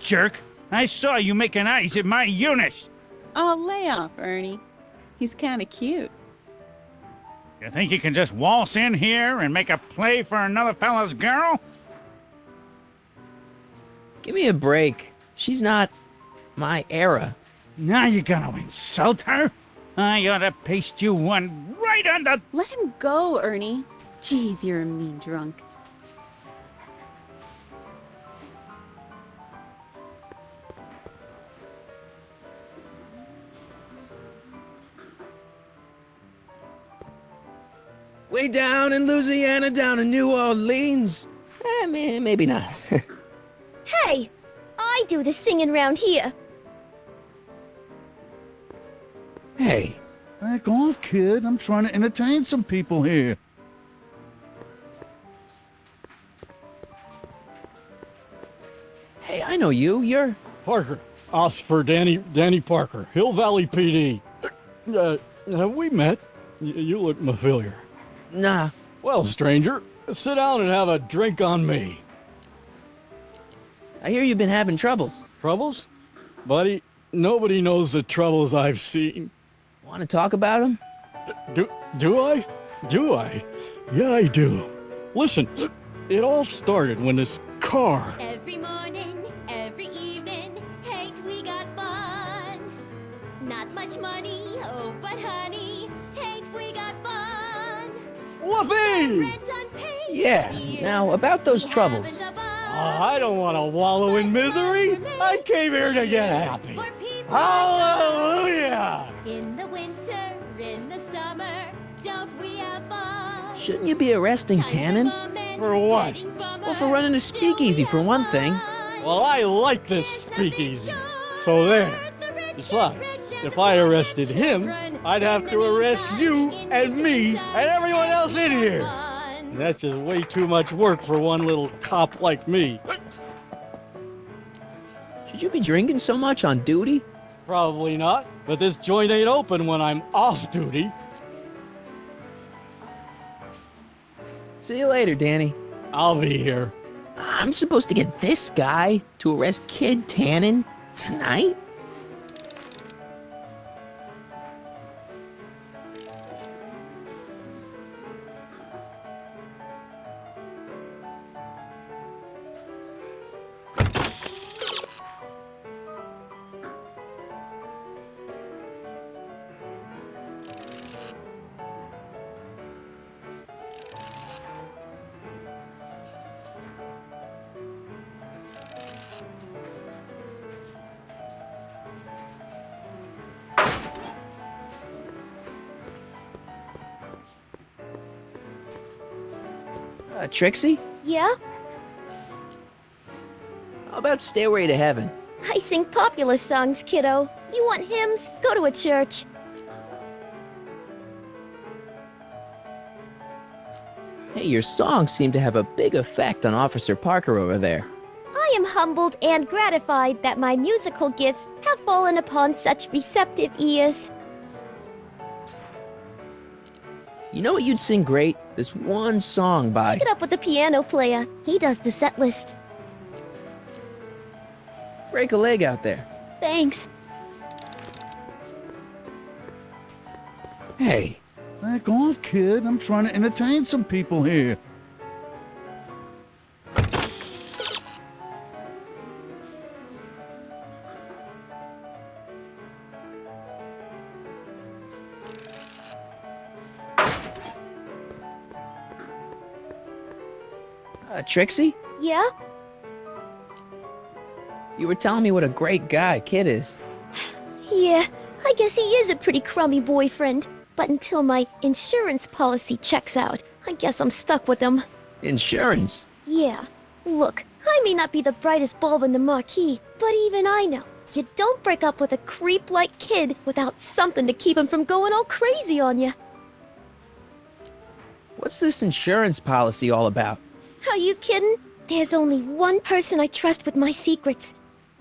Jerk. I saw you making eyes at my Eunice. Oh, lay off, Ernie. He's kind of cute. You think you can just waltz in here and make a play for another fella's girl? Give me a break. She's not my era. Now you're gonna insult her? I ought to paste you one right on the... Let him go, Ernie. Jeez, you're a mean drunk. Way down in Louisiana, down in New Orleans. Maybe not. Hey, I do the singing round here. Hey. Back off, kid. I'm trying to entertain some people here. Hey, I know you. You're... Parker. Oscar Danny Parker. Hill Valley PD. Have we met? You look familiar. Nah. Well, stranger, sit down and have a drink on me. I hear you've been having troubles. Troubles? Buddy, nobody knows the troubles I've seen. Want to talk about them? Do I? Do I? Yeah, I do. Listen, it all started when this car... Every morning, every evening, ain't we got fun? Not much money, oh, but honey, ain't we got fun? Whoopee! Rent's unpaid, Yeah. dear. Now, about those We troubles. haven't a bar. I don't want to wallow in misery. I came here to get happy. For people Hallelujah! in the winter, in the summer, don't we have fun? Shouldn't you be arresting Tannen? For what? Well, for running a speakeasy, for one thing. Well, I like this speakeasy. So there. Besides, if I arrested him, I'd have to arrest you and me and everyone else in here. And that's just way too much work for one little cop like me. Should you be drinking so much on duty? Probably not, but this joint ain't open when I'm off duty. See you later, Danny. I'll be here. I'm supposed to get this guy to arrest Kid Tannen tonight? Trixie? Yeah? How about Stairway to Heaven? I sing popular songs, kiddo. You want hymns? Go to a church. Hey, your songs seem to have a big effect on Officer Parker over there. I am humbled and gratified that my musical gifts have fallen upon such receptive ears. You know what you'd sing great? This one song by... Pick it up with the piano player. He does the set list. Break a leg out there. Thanks. Hey. Back off, kid. I'm trying to entertain some people here. Trixie? Yeah? You were telling me what a great guy Kid is. Yeah, I guess he is a pretty crummy boyfriend. But until my insurance policy checks out, I guess I'm stuck with him. Insurance? Yeah. Look, I may not be the brightest bulb in the marquee, but even I know you don't break up with a creep like Kid without something to keep him from going all crazy on you. What's this insurance policy all about? Are you kidding? There's only one person I trust with my secrets.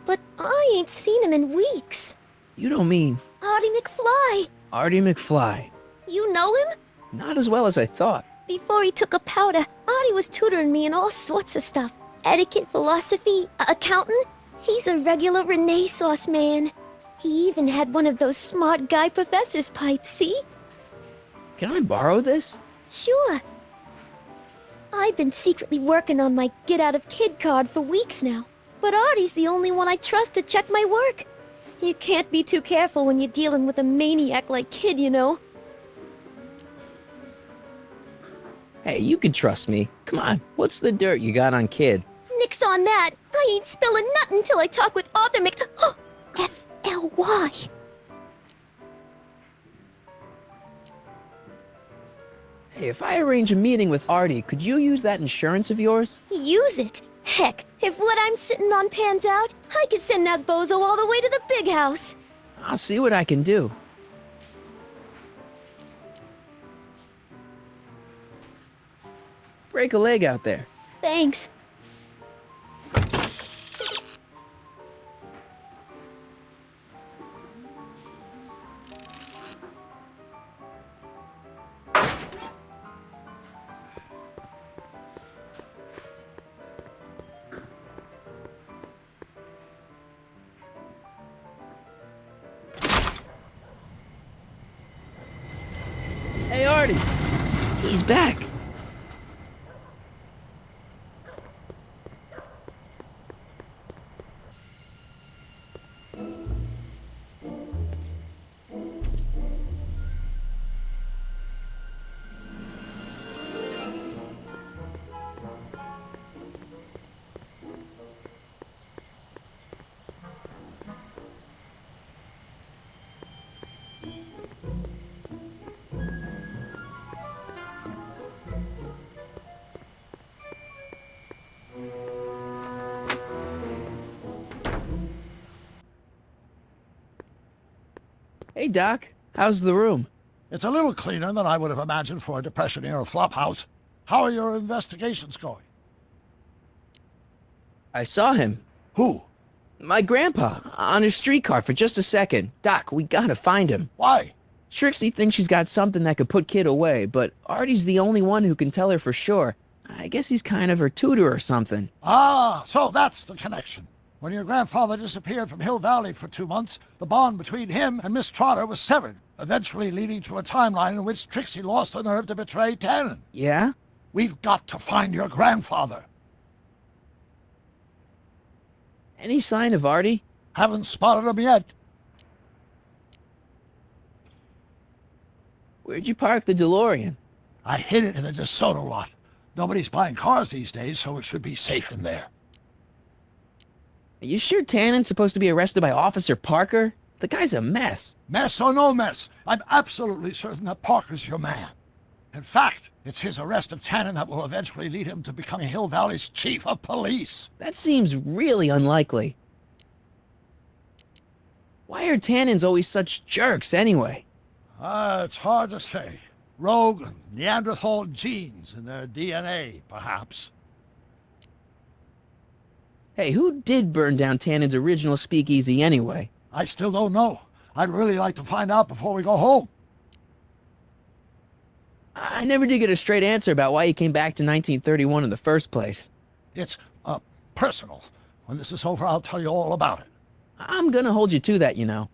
But I ain't seen him in weeks. You don't mean Artie McFly. Artie McFly? You know him? Not as well as I thought. Before he took a powder, Artie was tutoring me in all sorts of stuff. Etiquette, philosophy, accounting. He's a regular Renaissance man. He even had one of those smart guy professor's pipes, see? Can I borrow this? Sure. I've been secretly working on my get-out-of-kid card for weeks now. But Artie's the only one I trust to check my work. You can't be too careful when you're dealing with a maniac like Kid, you know. Hey, you can trust me. Come on, what's the dirt you got on Kid? Nix on that. I ain't spilling nothing till I talk with Arthur F-L-Y. Hey, if I arrange a meeting with Artie, could you use that insurance of yours? Use it. Heck, if what I'm sitting on pans out, I could send that bozo all the way to the big house. I'll see what I can do. Break a leg out there. Thanks. Hey, Artie! He's back. Hey, Doc. How's the room? It's a little cleaner than I would have imagined for a Depression-era flophouse. How are your investigations going? I saw him. Who? My grandpa, on his streetcar for just a second. Doc, we gotta find him. Why? Trixie thinks she's got something that could put Kid away, but Artie's the only one who can tell her for sure. I guess he's kind of her tutor or something. Ah, so that's the connection. When your grandfather disappeared from Hill Valley for 2 months, the bond between him and Miss Trotter was severed, eventually leading to a timeline in which Trixie lost the nerve to betray Tannen. Yeah? We've got to find your grandfather. Any sign of Artie? Haven't spotted him yet. Where'd you park the DeLorean? I hid it in the DeSoto lot. Nobody's buying cars these days, so it should be safe in there. Are you sure Tannen's supposed to be arrested by Officer Parker? The guy's a mess. Mess or no mess, I'm absolutely certain that Parker's your man. In fact, it's his arrest of Tannen that will eventually lead him to becoming Hill Valley's chief of police. That seems really unlikely. Why are Tannens always such jerks anyway? It's hard to say. Rogue Neanderthal genes in their DNA, perhaps. Hey, who did burn down Tannen's original speakeasy anyway? I still don't know. I'd really like to find out before we go home. I never did get a straight answer about why he came back to 1931 in the first place. It's, personal. When this is over, I'll tell you all about it. I'm gonna hold you to that, you know.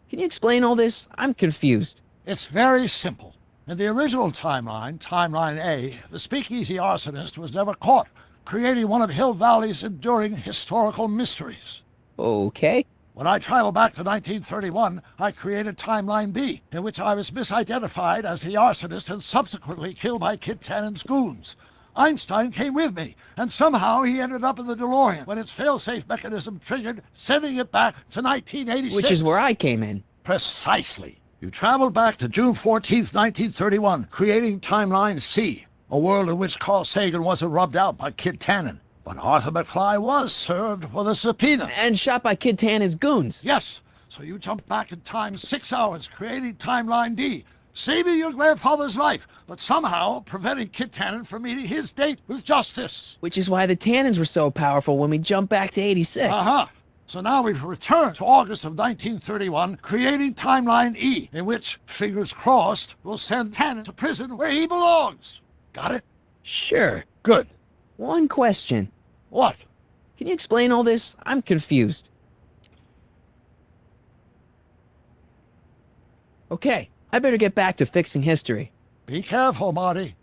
Can you explain all this? I'm confused. It's very simple. In the original timeline, Timeline A, the speakeasy arsonist was never caught, creating one of Hill Valley's enduring historical mysteries. Okay. When I traveled back to 1931, I created Timeline B, in which I was misidentified as the arsonist and subsequently killed by Kid Tannen's goons. Einstein came with me, and somehow he ended up in the DeLorean when its fail-safe mechanism triggered, sending it back to 1986. Which is where I came in. Precisely. You traveled back to June 14th, 1931, creating Timeline C, a world in which Carl Sagan wasn't rubbed out by Kid Tannen. But Arthur McFly was served with a subpoena. And shot by Kid Tannen's goons. Yes, so you jumped back in time 6 hours, creating Timeline D, saving your grandfather's life, but somehow preventing Kid Tannen from meeting his date with justice. Which is why the Tannens were so powerful when we jumped back to 86. Uh-huh. So now we've returned to August of 1931, creating Timeline E, in which, fingers crossed, we'll send Tannens to prison where he belongs. Got it? Sure. Good. One question. What? Can you explain all this? I'm confused. Okay, I better get back to fixing history. Be careful, Marty.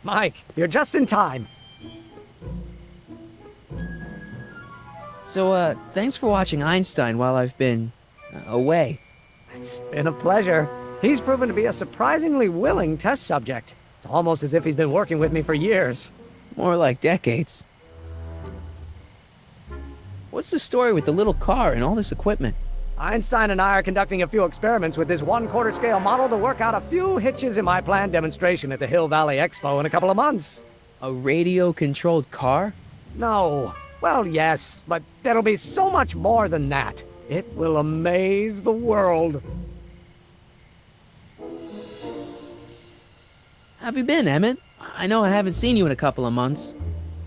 Mike, you're just in time. So, thanks for watching Einstein while I've been away. It's been a pleasure. He's proven to be a surprisingly willing test subject. It's almost as if he's been working with me for years. More like decades. What's the story with the little car and all this equipment? Einstein and I are conducting a few experiments with this 1/4 scale model to work out a few hitches in my planned demonstration at the Hill Valley Expo in a couple of months. A radio-controlled car? No. Well, yes, but there'll be so much more than that. It will amaze the world. How have you been, Emmett? I know I haven't seen you in a couple of months.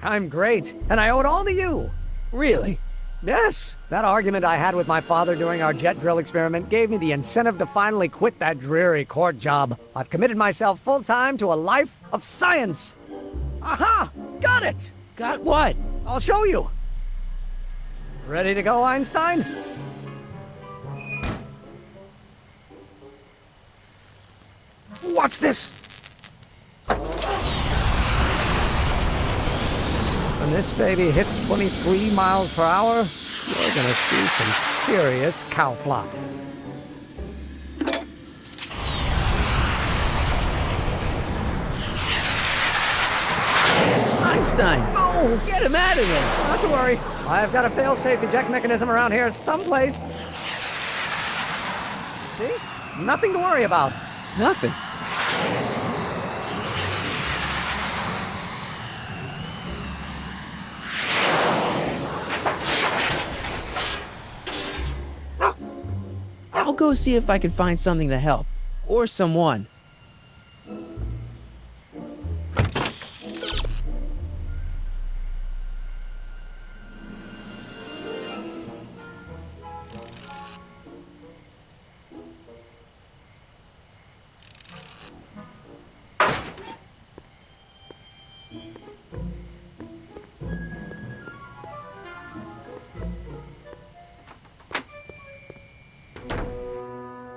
I'm great, and I owe it all to you. Really? Yes, that argument I had with my father during our jet drill experiment gave me the incentive to finally quit that dreary court job. I've committed myself full-time to a life of science. Aha! Got it! Got what? I'll show you. Ready to go, Einstein? Watch this! When this baby hits 23 miles per hour, you're gonna see some serious cow flop. Einstein! Oh, Get him out of there! not to worry. I've got a fail-safe eject mechanism around here someplace. See? Nothing to worry about. Nothing. I'll go see if I can find something to help. Or someone.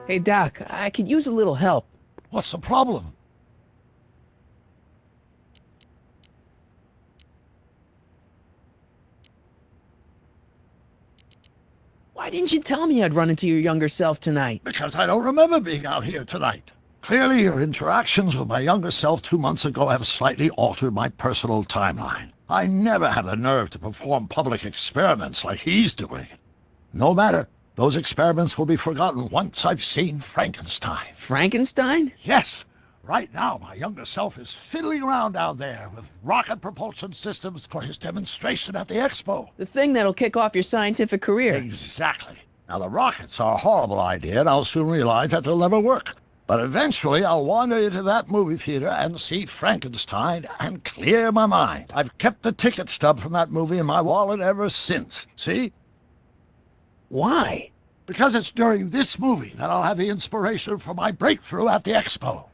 Hey, Doc, I could use a little help. What's the problem? Why didn't you tell me I'd run into your younger self tonight? Because I don't remember being out here tonight. Clearly, your interactions with my younger self 2 months ago have slightly altered my personal timeline. I never had the nerve to perform public experiments like he's doing. No matter. Those experiments will be forgotten once I've seen Frankenstein. Frankenstein? Yes. Right now, my younger self is fiddling around down there with rocket propulsion systems for his demonstration at the expo. The thing that'll kick off your scientific career. Exactly. Now, the rockets are a horrible idea, and I'll soon realize that they'll never work. But eventually, I'll wander into that movie theater and see Frankenstein and clear my mind. I've kept the ticket stub from that movie in my wallet ever since. See? Why? Because it's during this movie that I'll have the inspiration for my breakthrough at the expo.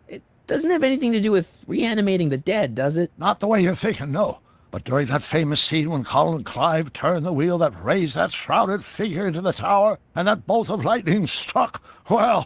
It doesn't have anything to do with reanimating the dead, does it? Not the way you're thinking, no. But during that famous scene when Colin and Clive turned the wheel that raised that shrouded figure into the tower and that bolt of lightning struck, well,